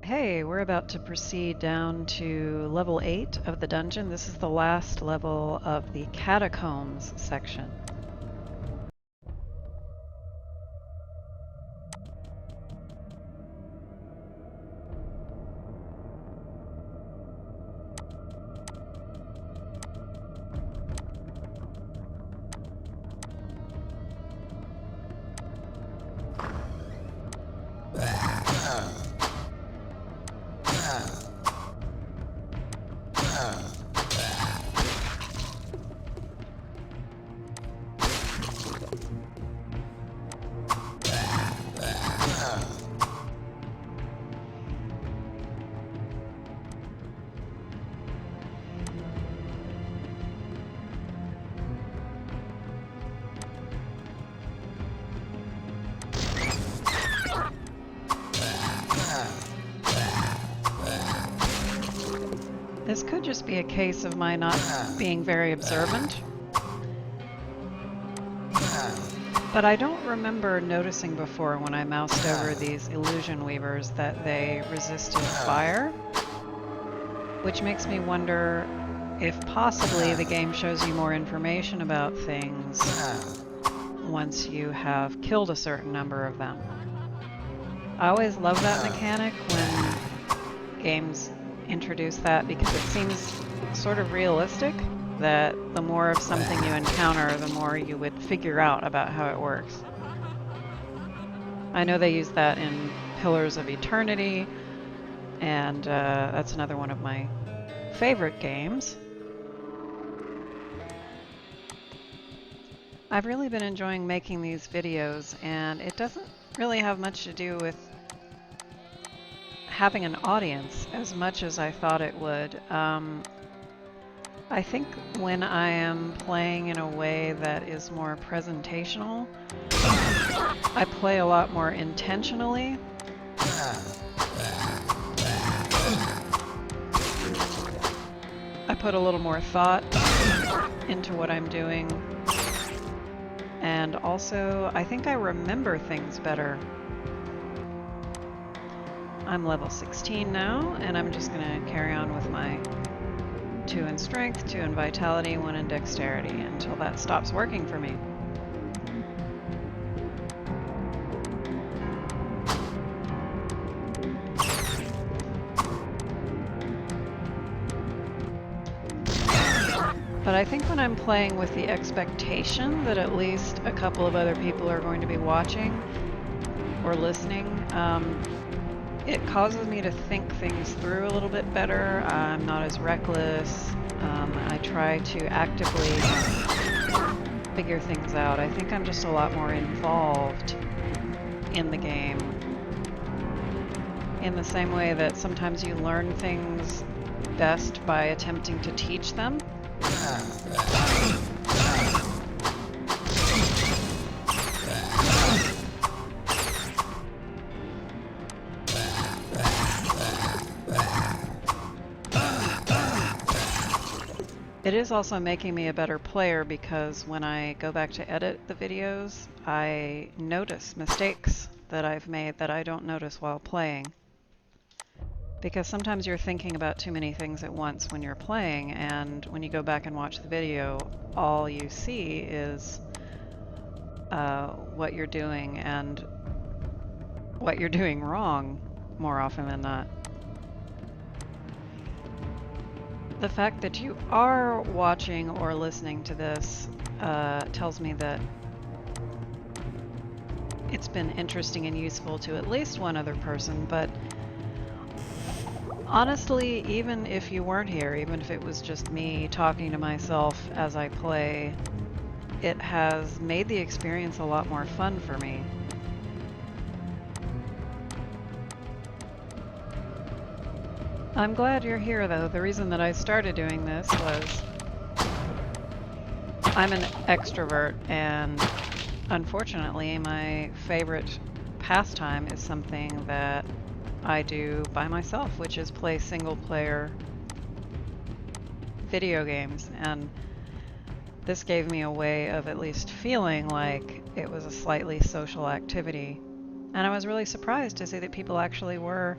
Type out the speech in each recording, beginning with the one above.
Hey, we're about to proceed down to level 8 of the dungeon. This is the last level of the catacombs section. This could just be a case of my not being very observant, but I don't remember noticing before when I moused over these illusion weavers that they resisted fire, which makes me wonder if possibly the game shows you more information about things once you have killed a certain number of them. I always love that mechanic when games introduce that because it seems sort of realistic that the more of something you encounter, the more you would figure out about how it works. I know they use that in Pillars of Eternity, and that's another one of my favorite games. I've really been enjoying making these videos, and it doesn't really have much to do with having an audience as much as I thought it would. I think when I am playing in a way that is more presentational, I play a lot more intentionally. I put a little more thought into what I'm doing. And also, I think I remember things better. I'm level 16 now, and I'm just going to carry on with my 2 in strength, 2 in vitality, 1 in dexterity until that stops working for me. But I think when I'm playing with the expectation that at least a couple of other people are going to be watching or listening, it causes me to think things through a little bit better. I'm not as reckless. I try to actively figure things out. I think I'm just a lot more involved in the game. In the same way that sometimes you learn things best by attempting to teach them. It is also making me a better player because when I go back to edit the videos, I notice mistakes that I've made that I don't notice while playing. Because sometimes you're thinking about too many things at once when you're playing, and when you go back and watch the video, all you see is what you're doing and what you're doing wrong more often than not. The fact that you are watching or listening to this tells me that it's been interesting and useful to at least one other person, but honestly, even if you weren't here, even if it was just me talking to myself as I play, it has made the experience a lot more fun for me. I'm glad you're here, though. The reason that I started doing this was I'm an extrovert, and unfortunately, my favorite pastime is something that I do by myself, which is play single-player video games. And this gave me a way of at least feeling like it was a slightly social activity. And I was really surprised to see that people actually were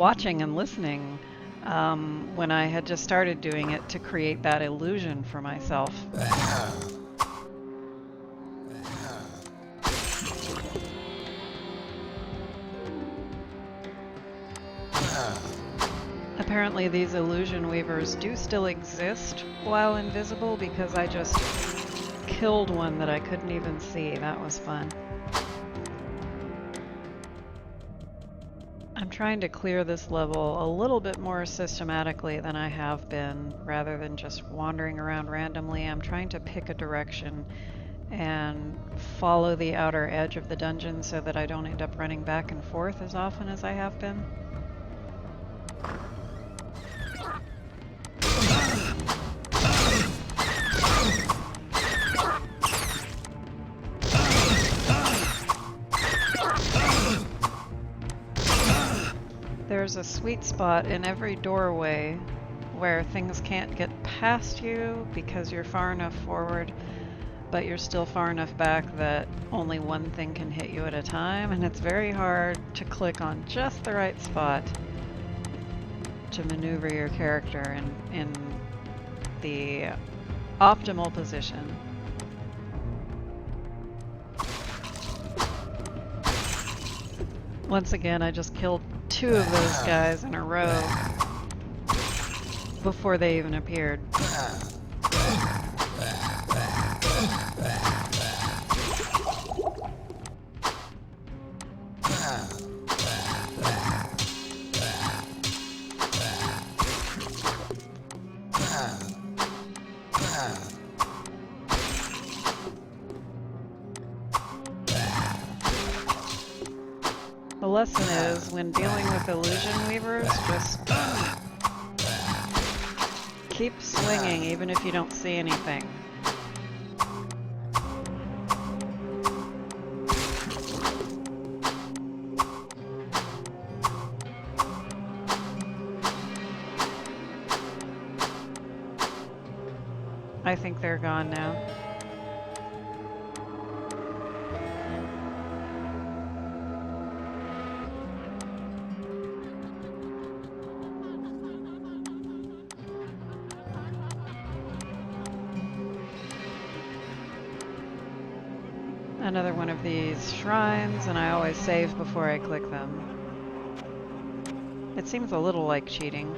watching and listening when I had just started doing it to create that illusion for myself. Apparently these illusion weavers do still exist while invisible because I just killed one that I couldn't even see. That was fun. I'm trying to clear this level a little bit more systematically than I have been, rather than just wandering around randomly. I'm trying to pick a direction and follow the outer edge of the dungeon so that I don't end up running back and forth as often as I have been. There's a sweet spot in every doorway where things can't get past you because you're far enough forward, but you're still far enough back that only one thing can hit you at a time, and it's very hard to click on just the right spot to maneuver your character in the optimal position. Once again, I just killed 2 of those guys in a row before they even appeared. The lesson is, when dealing with illusion weavers, just keep swinging even if you don't see anything. I think they're gone now. Another one of these shrines, and I always save before I click them. It seems a little like cheating.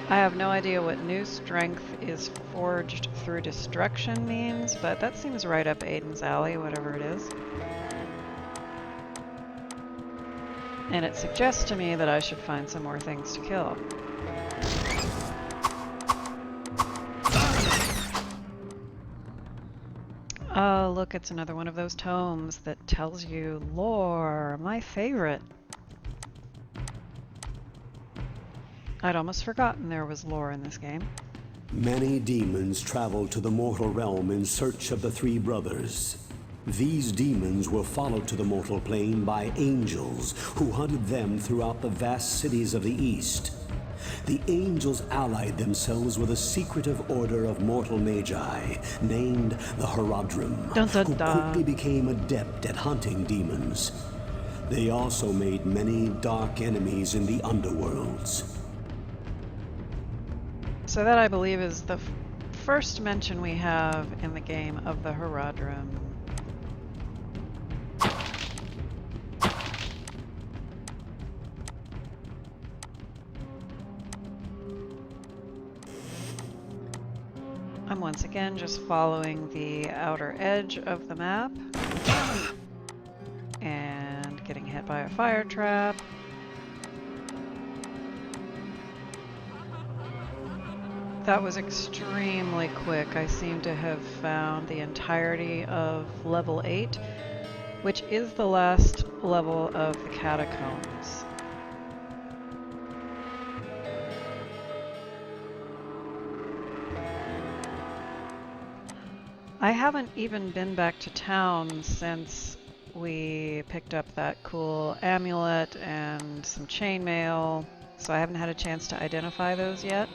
I have no idea what new strength is forged through destruction means, but that seems right up Aiden's alley, whatever it is. And it suggests to me that I should find some more things to kill. Oh, look, it's another one of those tomes that tells you lore, my favorite. I'd almost forgotten there was lore in this game. Many demons traveled to the mortal realm in search of the 3 brothers. These demons were followed to the mortal plane by angels who hunted them throughout the vast cities of the East. The angels allied themselves with a secretive order of mortal magi named the Horadrim, who quickly became adept at hunting demons. They also made many dark enemies in the underworlds. So that, I believe, is the first mention we have in the game of the Horadrim. I'm once again just following the outer edge of the map and getting hit by a fire trap. That was extremely quick. I seem to have found the entirety of level 8, which is the last level of the catacombs. I haven't even been back to town since we picked up that cool amulet and some chainmail, so I haven't had a chance to identify those yet.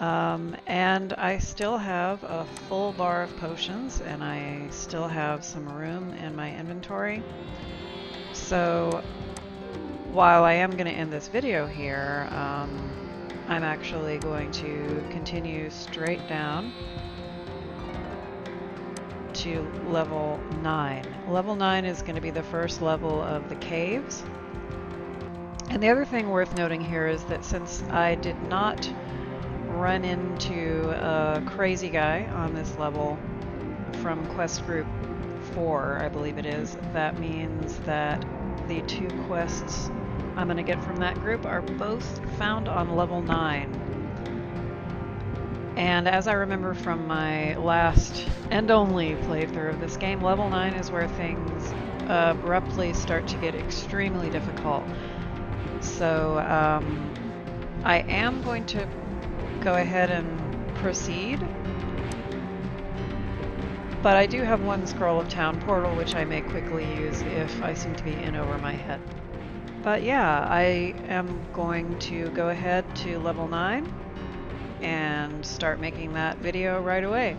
And I still have a full bar of potions, and I still have some room in my inventory. So while I am going to end this video here, I'm actually going to continue straight down to level 9. Level 9 is going to be the first level of the caves. And the other thing worth noting here is that since I did not run into a crazy guy on this level from quest group 4, I believe it is, that means that the 2 quests I'm going to get from that group are both found on level 9. And as I remember from my last and only playthrough of this game, level 9 is where things abruptly start to get extremely difficult. So I am going to go ahead and proceed, but I do have one Scroll of Town portal which I may quickly use if I seem to be in over my head. But yeah, I am going to go ahead to level 9 and start making that video right away.